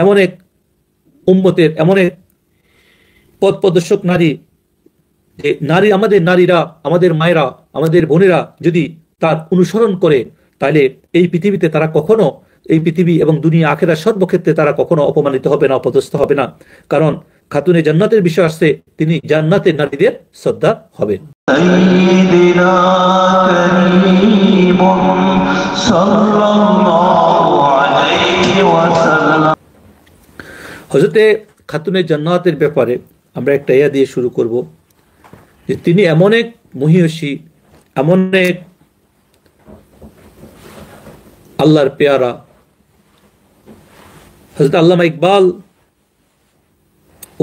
এমন এক উম্মতের এমন এক পথ প্রদর্শক নারী, যে নারী, আমাদের নারীরা, আমাদের মায়েরা, আমাদের বোনেরা যদি তার অনুসরণ করে, তাহলে এই পৃথিবীতে তারা কখনো, এই পৃথিবী এবং দুনিয়া আখেরাত সর্বক্ষেত্রে তারা কখনো অপমানিত হবে না, অপদস্থ হবে না। কারণ খাতুনে জান্নাতের বিষয় আসছে, তিনি জান্নাতের নারীদের শ্রদ্ধা হবেন। হযরতে খাতুনে জান্নাতের ব্যাপারে আমরা একটা ইয়া দিয়ে শুরু করব, যে তিনি এমন এক মহিয়সী, এমন এক আল্লাহর পেয়ারা। হযরত আল্লামা ইকবাল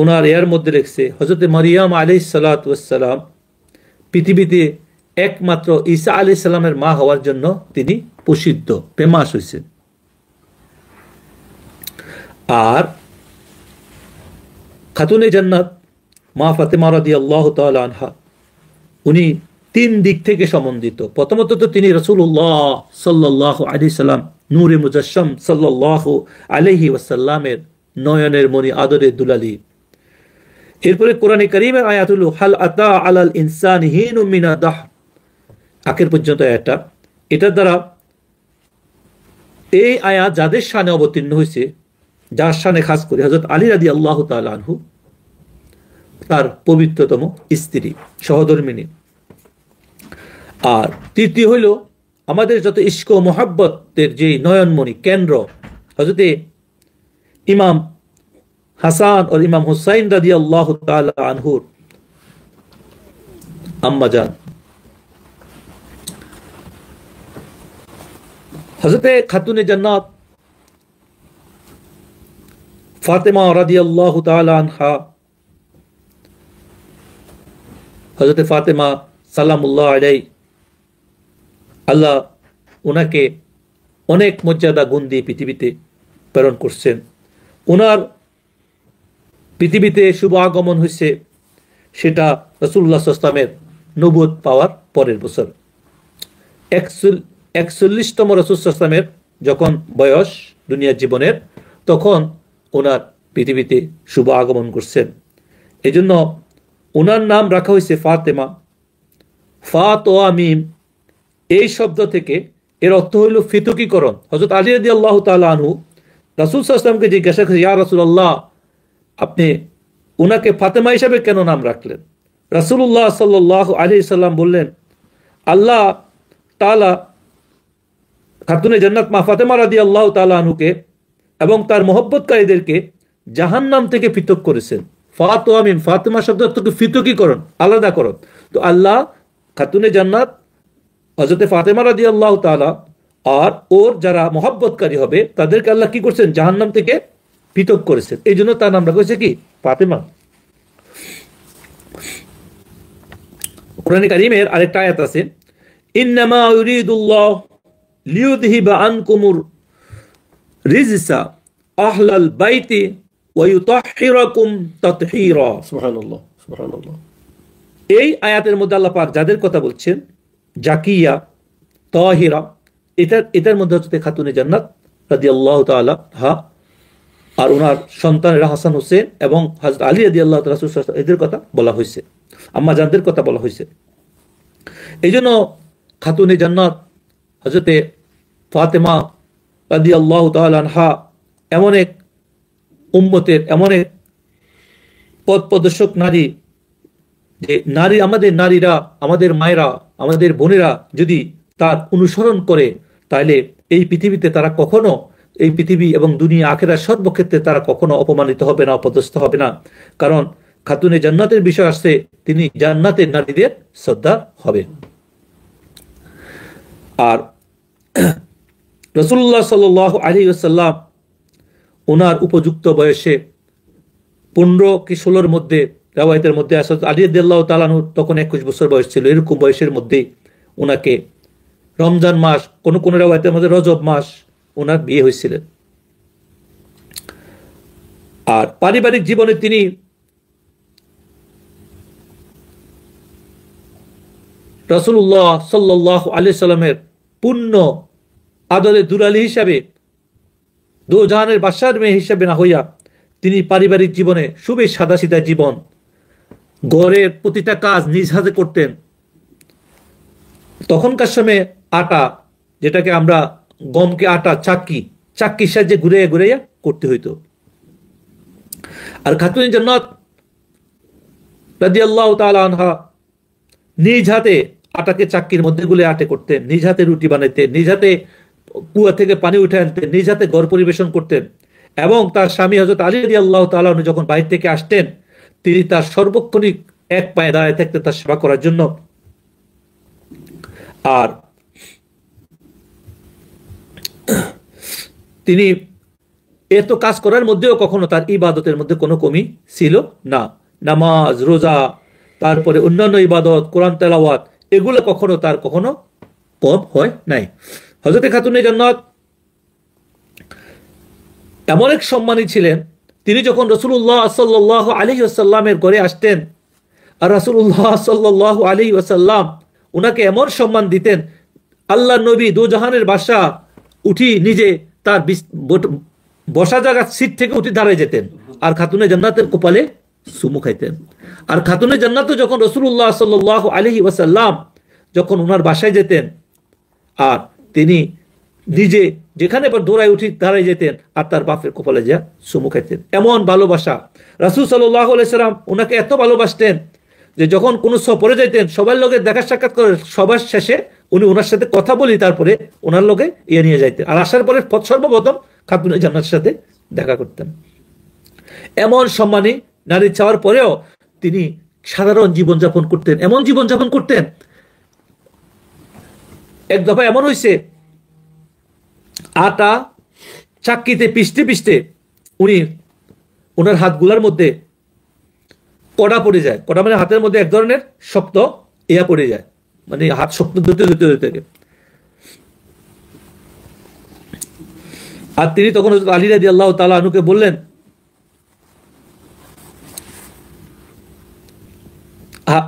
ওনার এর মধ্যে লিখছে, হযরত মারিয়াম আলাইহিস সালাতু ওয়াস সালাম পৃথিবীতে একমাত্র ঈসা আলাইহিস সালামের মা হওয়ার জন্য তিনি প্রসিদ্ধ, ফেমাস হয়েছেন। আর খাতুনে জান্নাত মা ফাতেমা রাদিয়াল্লাহু তাআলা আনহা, উনি তিন দিক থেকে সম্বন্ধিত। প্রথমত তো তিনি রাসূলুল্লাহ সাল্লাল্লাহু আলাইহি সাল্লাম, নূরে মুজাসসাম সাল্লাল্লাহু আলাইহি ওয়াসাল্লামের নয়নের মণি, আদরের দুলালি। এরপরে কোরআনে কারীমের আয়াতুল হাল আতা আলাল ইনসানি হিনুম মিনা দাহর, আখের পর্যন্ত আয়াতটা। এটার দ্বারা এই আয়াত যাদের শানে অবতীর্ণ হয়েছে, যার শানে খাস করে হযরত আলী রাদিয়াল্লাহু তাআলা আনহু, তার পবিত্রতম স্ত্রী, সহধর্মিণী। আর তৃতীয় হইল আমাদের যত ইশক ও মোহাব্বতের যে নয়নমণি কেন্দ্র, হযরতে ইমাম হাসান ও ইমাম হুসাইন রাদিয়াল্লাহু তাআলা আনহুর আম্মা জান। হযরতে খাতুনে জান্নাত ফাতেমা রাদিয়াল্লাহু তাআলা আনহা, হযরতে ফাতেমা সালামুল্লাহ আলাইহি, আল্লাহ ওনাকে অনেক মর্যাদা গুণ দিয়ে পৃথিবীতে প্রেরণ করছেন। ওনার পৃথিবীতে শুভ আগমন হয়েছে, সেটা রাসূলুল্লাহ সাল্লাল্লাহু আলাইহি ওয়াসাল্লামের নবুয়ত পাওয়ার পরের বছর। 41তম রাসূল সাল্লাল্লাহু আলাইহি ওয়াসাল্লামের যখন বয়স দুনিয়ার জীবনের, তখন ওনার পৃথিবীতে শুভ আগমন করছেন। এই জন্য ওনার নাম রাখা হয়েছে ফাতেমা। ফাত ও মিম, এই শব্দ থেকে এর অর্থ হইল ফিতুকীকরণ। হযরত আলী রাদিয়াল্লাহু তাআলা আনহু রাসূল সাল্লাল্লাহু আলাইহি ওয়াসাল্লামকে জিজ্ঞাসা করেছে, ইয়া রাসূলুল্লাহ, আপনি ওনাকে ফাতেমা হিসাবে কেন নাম রাখলেন? রাসূলুল্লাহ সাল্লাল্লাহু আলাইহি সাল্লাম বললেন, আল্লাহ তাআলা খাতুনে জান্নাত মা ফাতেমা রাদিয়াল্লাহু তাআলা আনহুকে এবং তার মহব্বতকারীদেরকে জাহান্নাম থেকে পৃথক করেছেন। ফাত ও মিম, ফাতেমা শব্দ অর্থকে পৃথকীকরণ, আলাদাকরণ। তো আল্লাহ খাতুনে জান্নাত হযরতে ফাতেমা রাদিয়াল্লাহু তাআলা আর ওর যারা মহব্বতকারী হবে, তাদেরকে আল্লাহ কি করছেন? জাহান্নাম থেকে পৃথক করেছেন। এই জন্য তার নাম রাখা হয়েছে কি? ফাতেমা। কোরআনে কারীমের আরেকটা আয়াত আছে, ইন্নামা ইউরিদুল্লাহ লিইউযহিবা আনকুমুর রিজসা আহলাল বাইতি ওয়া ইউতাহহিরাকুম তাতহীরা। সুবহানাল্লাহ, সুবহানাল্লাহ। এই আয়াতের মধ্যে আল্লাহ পাক যাদের কথা বলছেন, জাকিয়া, তাহিরা, এটার মধ্যে হচ্ছে খাতুনে জান্নাত রাদিয়াল্লাহু তাআলা হা, আর ওনার সন্তানেরা হাসান হোসেন এবং হযরত আলী রাদিয়াল্লাহু তাআলা, এদের কথা বলা হয়েছে, আম্মা জানদের কথা বলা হয়েছে। এই জন্য খাতুনে জান্নাত হযরতে ফাতেমা রাদিয়াল্লাহু তাআলা আনহা এমন এক উম্মতের এমন এক পথ প্রদর্শক নারী, যে নারী, আমাদের নারীরা, আমাদের মায়েরা, আমাদের বোনেরা যদি তার অনুসরণ করে, তাহলে এই পৃথিবীতে তারা কখনো, এই পৃথিবী এবং দুনিয়া আখেরাত সর্বক্ষেত্রে তারা কখনো অপমানিত হবে না, অপদস্থ হবে না। কারণ খাতুনে জান্নাতের বিষয় আসছে, তিনি জান্নাতের নারীদের শ্রদ্ধা হবেন। আর রাসূলুল্লাহ সাল্লাল্লাহু আলাইহি ওয়াসাল্লাম ওনার উপযুক্ত বয়সে 15 কি 16-র মধ্যে, রাওয়ায়াতের মধ্যে আসলে আলী রাদিয়াল্লাহু তাআলা আনহু তখন 21 বছর বয়স ছিল। এরকম বয়সের মধ্যেই ওনাকে রমজান মাস, কোন কোন রাওয়ায়াতের মধ্যে রজব মাস ওনার বিয়ে হয়েছিল। আর পারিবারিক জীবনে তিনি রাসূলুল্লাহ সাল্লাল্লাহু আলাইহি সাল্লামের পূর্ণ আদরের দুলালি হিসাবে দো জাহানের বাদশার মেয়ে হিসেবে না হইয়া তিনি পারিবারিক জীবনে খুবই সাদাসিধা জীবন, ঘরের প্রতিটা কাজ নিজ হাতে করতেন। তখনকার সময়ে আটা, যেটাকে আমরা গমকে আটা চাক্কির সাহায্যে ঘুরে ঘুরে করতে হইতো। আর খাতুন জান্নাত রাদিয়াল্লাহু তাআলা আনহা নিজ হাতে আটাকে চাক্কির মধ্যে গুলে আটে করতেন, নিজ হাতে রুটি বানাইতেন, নিজ হাতে কুয়া থেকে পানি উঠে আনতেন, নিজ হাতে ঘর পরিবেশন করতেন। এবং তার স্বামী হযরত আলী রাদিয়াল্লাহু তাআলা আনহু যখন বাইরে থেকে আসতেন, তিনি তার সর্বক্ষণিক এক পায়ে দাঁড়ায় থাকতেন তার সেবা করার জন্য। আর তিনি এত কাজ করার মধ্যেও কখনো তার ইবাদতের মধ্যে কোনো কমি ছিল না। নামাজ, রোজা, তারপরে অন্যান্য ইবাদত, কোরআন তেলাওয়াত, এগুলো কখনো কম হয় নাই। হযরত খাতুনে জান্নাত এমন এক সম্মানী ছিলেন, তিনি যখন রাসূলুল্লাহ সাল্লাল্লাহু আলাইহি ওয়াসাল্লামের ঘরে আসতেন, আর রাসূলুল্লাহ সাল্লাল্লাহু আলাইহি ওয়াসাল্লাম উনাকে এমন সম্মান দিতেন, আল্লাহর নবী দো জাহানের বাদশা উঠি নিজে তার বসা জায়গা সিট থেকে উঠে দাঁড়ায় যেতেন, আর খাতুনে জান্নাতের কপালে চুমু খাইতেন। আর খাতুনে জান্নাত যখন রাসূলুল্লাহ সাল্লাল্লাহু আলাইহি ওয়াসাল্লাম যখন ওনার বাসায় যেতেন, আর তিনি নিজে যেখানে দৌড়ায় উঠি দাঁড়ায় যেতেন, আর তার বাপের কপালে যা চুমু খাইতেন। এমন ভালোবাসা। রাসূল সাল্লাল্লাহু আলাইহি সাল্লাম ওনাকে এত ভালোবাসতেন যে যখন কোনো সফরে যাইতেন, সবার লগে দেখা সাক্ষাৎ করে সবার শেষে উনি ওনার সাথে কথা বলি তারপরে ওনার লগে নিয়ে যাইতেন। আর আসার পরে সর্বপ্রথম খাতুনে জান্নাতের সাথে দেখা করতেন। এমন সম্মানী নারী চাওয়ার পরেও তিনি সাধারণ জীবনযাপন করতেন, এমন জীবনযাপন করতেন। এক দফা এমন হয়েছে, আটা চাক্কিতে পিষতে পিষতে ওনার হাতগুলার মধ্যে কড়া পড়ে যায়। কড়া মানে হাতের মধ্যে এক ধরনের শক্ত পড়ে যায়, মানে হাত শক্ত ধরতে ধরতে ধরতে থাকে। আর তিনি তখন আলী রাদিয়াল্লাহু তাআলা আনহুকে বললেন,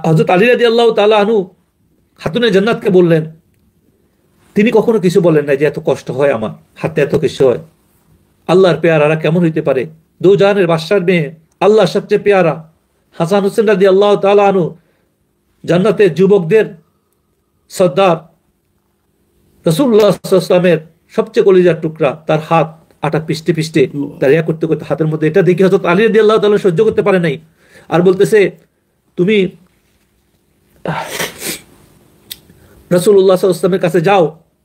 হযরত আলী রাদিয়াল্লাহু তাআলা আনহু খাতুনে জান্নাতকে বললেন, তিনি কখনো কিছু বলেন না যে এত কষ্ট হয়, আমার হাতে এত কিছু হয়। আল্লাহর পেয়ারারা কেমন হইতে পারে? দো জাহানের বাদশার মেয়ে, আল্লাহর সবচেয়ে পেয়ারা হাসান হোসেন রাদিয়াল্লাহু তাআলা আনহু, জান্নাতের যুবকদের সর্দার, রাসূলুল্লাহ সাল্লাল্লাহু আলাইহি ওয়াসাল্লামের সবচেয়ে কলিজার টুকরা, তার হাত আটা পিষতে পিষতে দাঁড়িয়ে করতে করতে হাতের মধ্যে, এটা দেখে হযরত আলী রাদিয়াল্লাহু তাআলা সহ্য করতে পারে নাই। আর বলতেছে, তুমি রাসূলুল্লাহ সাল্লাল্লাহু আলাইহি ওয়াসাল্লামের কাছে যাও,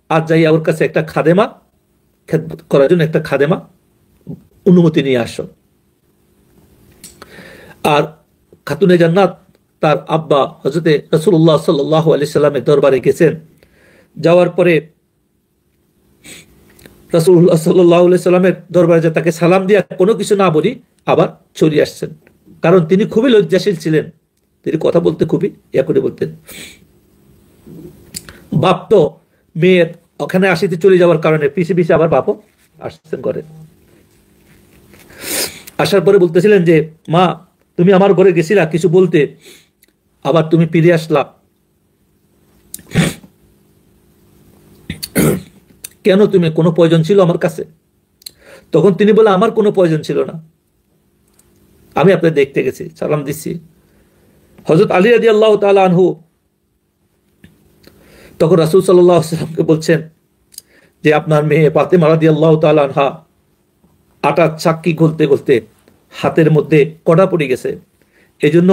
আর যাইয়া ওর কাছে একটা খাদেমা খেদমত করার জন্য একটা খাদেমা অনুমতি নিয়ে আসো। আর খাতুনে জান্নাত তার আব্বা হযরতে রাসূলুল্লাহ সাল্লাল্লাহু আলাইহি সাল্লামের দরবারে গেছেন। যাওয়ার পরে রাসূলুল্লাহ সাল্লাল্লাহু আলাইহি সাল্লামের দরবারে যে তাকে সালাম দিয়া কোনো কিছু না বলি আবার চলে আসছেন, কারণ তিনি খুবই লজ্জাশীল ছিলেন, তিনি কথা বলতে খুবই করে বলতেন। বাপ তো মেয়ের ওখানে আসিতে চলে যাওয়ার কারণে পিছে পিছে আবার বাপও আসছেন ঘরে। আসার পরে বলতেছিলেন যে, মা তুমি আমার ঘরে গেছিলা কিছু বলতে, আবার তুমি ফিরে আসলা, কেন? তুমি কোনো প্রয়োজন ছিল আমার কাছে? তখন তিনি বলে, আমার কোনো প্রয়োজন ছিল না, আমি আপনাকে দেখতে গেছি, সালাম দিচ্ছি। হযরত আলী রাদিয়াল্লাহু তাআলা আনহু তখন রাসূল সাল্লাল্লাহু আলাইহি ওয়াসাল্লামকে বলছেন যে, আপনার মেয়ে ফাতেমা রাদিয়াল্লাহু তাআলা আনহা আটার চাক্কি গলতে গলতে হাতের মধ্যে কড়া পড়ে গেছে, এজন্য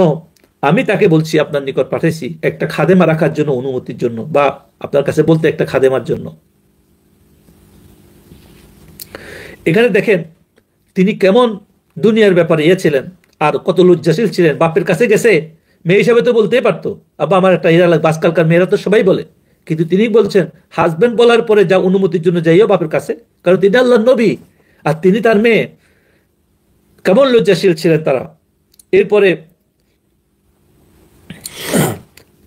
আমি তাকে বলছি আপনার নিকট পাঠাইছি একটা খাদেমা রাখার জন্য, অনুমতির জন্য, বা আপনার কাছে বলতে একটা খাদেমার জন্য। এখানে দেখেন তিনি কেমন দুনিয়ার ব্যাপারে ছিলেন, আর কত লজ্জাশীল ছিলেন। বাপের কাছে গেছে, মেয়ে হিসাবে তো বলতেই পারতো, আব্বা আমার একটা হীরা লাগবে, আজকালকার মেয়েরা তো সবাই বলে, কিন্তু তিনি বলছেন হাজবেন্ড বলার পরে যা অনুমতির জন্য যাইও বাপের কাছে, কারণ তিনি আল্লাহর নবী আর তিনি তার মেয়ে। কেমন লজ্জাশীল ছিলেন তারা। এরপরে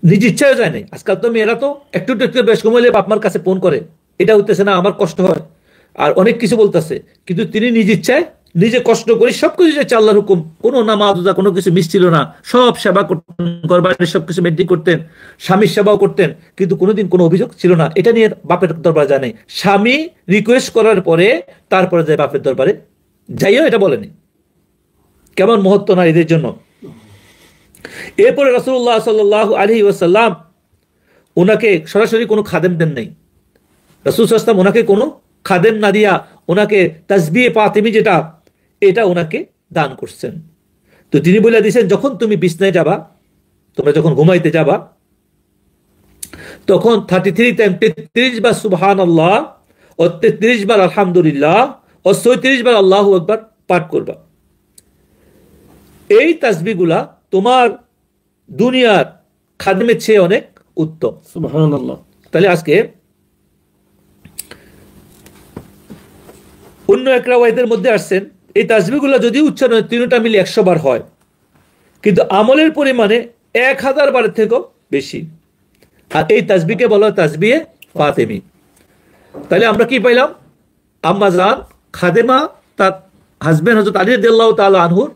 নিজ ইচ্ছাও যায় নাই। আজকাল তো মেয়েরা তো একটু একটু বেশ কমাইলে বাপমার কাছে ফোন করে, এটা হইতেছে না, আমার কষ্ট হয়, আর অনেক কিছু বলতেছে, কিন্তু তিনি নিজ ইচ্ছায় নিজে কষ্ট করে সবকিছু যে আল্লাহর হুকুম, কোনো নামাজ রোজা কোনো কিছু মিস ছিল না, সব সেবা করতেন, ঘর বাড়ির সবকিছু মেনটেন করতেন, স্বামীর সেবাও করতেন, কিন্তু কোনোদিন কোনো অভিযোগ ছিল না। এটা নিয়ে বাপের দরবারে যায় নাই। স্বামী রিকোয়েস্ট করার পরে তারপরে যায় বাপের দরবারে, যাইও এটা বলেনি। কেমন মহত্ব নারীদের জন্য। এরপরে রাসূলুল্লাহ সাল্লাল্লাহু আলাইহি ওয়াসাল্লাম ওনাকে সরাসরি কোনো খাদেম দেন নাই। রাসূল সাল্লাল্লাহু আলাইহি ওয়াসাল্লাম ওনাকে কোনো খাদেম না দিয়া ওনাকে তাসবিহ ফাতিমি যেটা, এটা ওনাকে দান করছেন। তো তিনি বলে দিয়েছেন, যখন তুমি বিছনায় যাবা, তোমরা যখন ঘুমাইতে যাবা, তখন 33 টাইম 33 বার সুবহানাল্লাহ ও 33 বার আলহামদুলিল্লাহ ও 36 বার আল্লাহু আকবার পাঠ করবা। এই তাসবিহগুলা তোমার দুনিয়ার খাদেমের চেয়ে অনেক উত্তম। সুবহানাল্লাহ। তাহলে আজকে অন্য এক রাওয়ায়াতের মধ্যে আসছেন, এই তাসবিহগুলো যদি উচ্চারণ তিনটা মিলে 100 বার হয়, কিন্তু আমলের পরিমাণে 1000 বারের থেকেও বেশি। আর এই তাসবিহকে বলা হয় তাসবিহে ফাতিমি। তাহলে আমরা কি পাইলাম? আম্মা জান খাদেমা তার হাজবেন্ড হযরত আলী রাদিয়াল্লাহু তাআলা আনহুর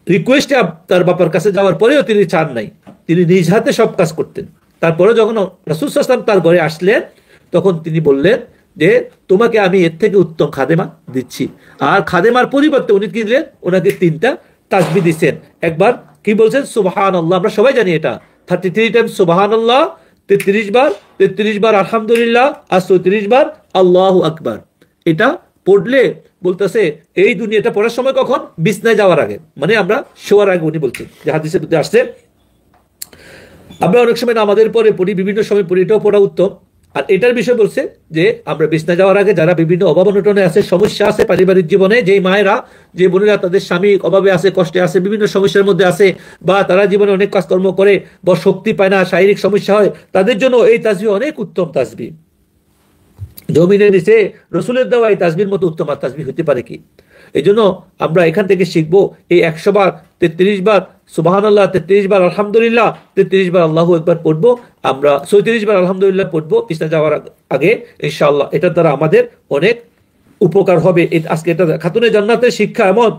রিকোয়েস্টে তার বাবার কাছে যাওয়ার পরেও তিনি চান নাই, তিনি নিজ হাতে সব কাজ করতেন। তারপরে যখন রাসূল সাল্লাল্লাহু আলাইহি ওয়াসাল্লাম তার ঘরে আসলেন, তখন তিনি বললেন যে তোমাকে আমি এর থেকে উত্তম খাদেমা দিচ্ছি। আর খাদেমার পরিবর্তে উনি কি দিলেন? ওনাকে 3টা তাসবিহ দিচ্ছেন। একবার কি বলছেন? সুবহানাল্লাহ, আমরা সবাই জানি এটা 33 টাইম সুবহানাল্লাহ, 33 বার, 33 বার আলহামদুলিল্লাহ, আর 34 বার আল্লাহু আকবার। এটা পড়লে বলতেছে এই দুনিয়াটা পড়ার সময় কখন? বিছনায় যাওয়ার আগে, মানে আমরা শোয়ার আগে। উনি বলছেন যে হাদিসের মধ্যে আসছে, আমরা অনেক সময় আমাদের পরে পড়ি, বিভিন্ন সময় পড়ি, এটাও পড়া উত্তম। আর এটার বিষয় বলছে যে আমরা বিছনায় যাওয়ার আগে যারা বিভিন্ন অভাব অনটনে আছে, সমস্যা আছে পারিবারিক জীবনে, যে মায়েরা যে বোনেরা তাদের স্বামী অভাবে আছে, কষ্টে আছে, বিভিন্ন সমস্যার মধ্যে আছে, বা তারা জীবনে অনেক কাজকর্ম করে বা শক্তি পায় না, শারীরিক সমস্যা হয়, তাদের জন্য এই তাসবিহ অনেক উত্তম তাসবিহ। জমিনের নিচে রসুলের দেওয়া এই তাসবিহর মতো উত্তম আর তাসবিহ হতে পারে কি? এই জন্য আমরা এখান থেকে শিখবো এই 100 বার, 33 বার সুবহানাল্লাহ, 33 বার আলহামদুলিল্লাহ, 33 বার আল্লাহু আকবার পড়বো। আমরা 36 বার আলহামদুলিল্লাহ পড়বো বিছানায় যাওয়ার আগে ইনশাআল্লাহ। এটার দ্বারা আমাদের অনেক উপকার হবে। আজকে এটা খাতুনে জান্নাতের শিক্ষা এমন,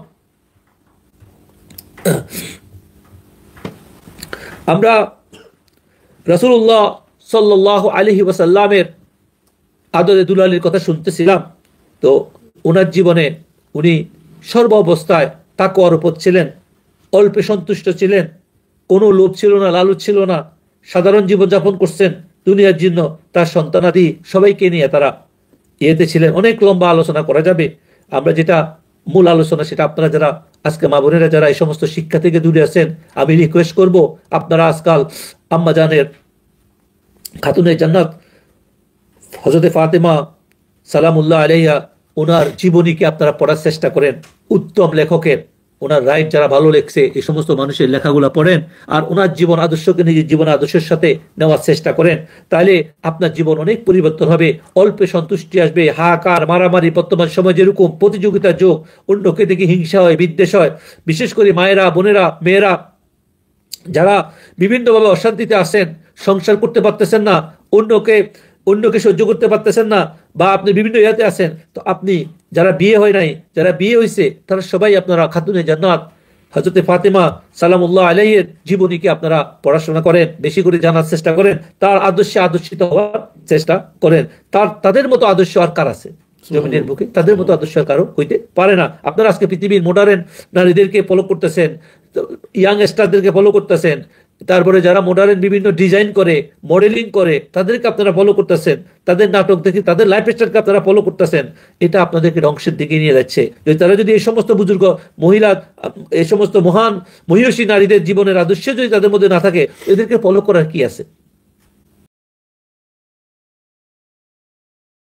আমরা রাসূলুল্লাহ সাল্লাল্লাহু আলাইহি ওয়াসাল্লামের আদরে দুলালির কথা শুনতেছিলাম। তো ওনার জীবনে উনি সর্ব অবস্থায় তাকওয়ার উপর ছিলেন, অল্পে সন্তুষ্ট ছিলেন, কোনো লোভ ছিল না, লালুচ ছিল না, সাধারণ জীবনযাপন করছেন। দুনিয়ার জন্য তার সন্তানাদি সবাইকে নিয়ে তারা ইয়েতে ছিলেন। অনেক লম্বা আলোচনা করা যাবে। আমরা যেটা মূল আলোচনা, সেটা আপনারা যারা আজকে মা বোনেরা যারা এই সমস্ত শিক্ষা থেকে দূরে আছেন, আমি রিকোয়েস্ট করব আপনারা আজকাল আম্মা জানের খাতুনে জান্নাত হযরতে ফাতেমা সালামুল্লাহ আলাইহা ওনার জীবনীকে আপনারা পড়ার চেষ্টা করেন। উত্তম লেখকের ওনার রাইট যারা ভালো লেখছে এই সমস্ত মানুষের লেখাগুলো পড়েন, আর ওনার জীবন আদর্শকে নিজের জীবন আদর্শের সাথে নেওয়ার চেষ্টা করেন। তাহলে আপনার জীবন অনেক পরিবর্তন হবে, অল্পে সন্তুষ্টি আসবে। হাহাকার, মারামারি, বর্তমান সময় যেরকম প্রতিযোগিতার যুগ, অন্যকে দেখে হিংসা হয়, বিদ্বেষ হয়, বিশেষ করে মায়েরা, বোনেরা, মেয়েরা যারা বিভিন্নভাবে অশান্তিতে আছেন, সংসার করতে পারতেছেন না, অন্যকে সহ্য করতে পারতেছেন না, বা আপনি বিভিন্ন ইয়াতে আছেন, তো আপনি যারা বিয়ে হয় নাই, যারা বিয়ে হয়েছে, তারা সবাই আপনারা খাতুনে জান্নাত হযরতে ফাতেমা সালামুল্লাহ আলাইহির জীবনীকে আপনারা পড়াশোনা করেন, বেশি করে জানার চেষ্টা করেন, তার আদর্শে আদর্শিত হওয়ার চেষ্টা করেন। তাদের মতো আদর্শ আর কার আছে জমিনের বুকে? তাদের মতো আদর্শ আর কারো হইতে পারে না। আপনারা আজকে পৃথিবীর মডার্ন নারীদেরকে ফলো করতেছেন, ইয়াং স্টারদেরকে ফলো করতেছেন, তারপরে যারা মডার্ন বিভিন্ন ডিজাইন করে, মডেলিং করে, তাদেরকে আপনারা ফলো করতেছেন, তাদের নাটক দেখে তাদের লাইফ স্টাইলকে আপনারা ফলো করতেছেন। এটা আপনাদেরকে ধ্বংসের দিকে নিয়ে যাচ্ছে। তারা যদি এই সমস্ত বুজুর্গ মহিলা, এই সমস্ত মহান মহিষী নারীদের জীবনের আদর্শ যদি তাদের মধ্যে না থাকে, এদেরকে ফলো করার কি আছে?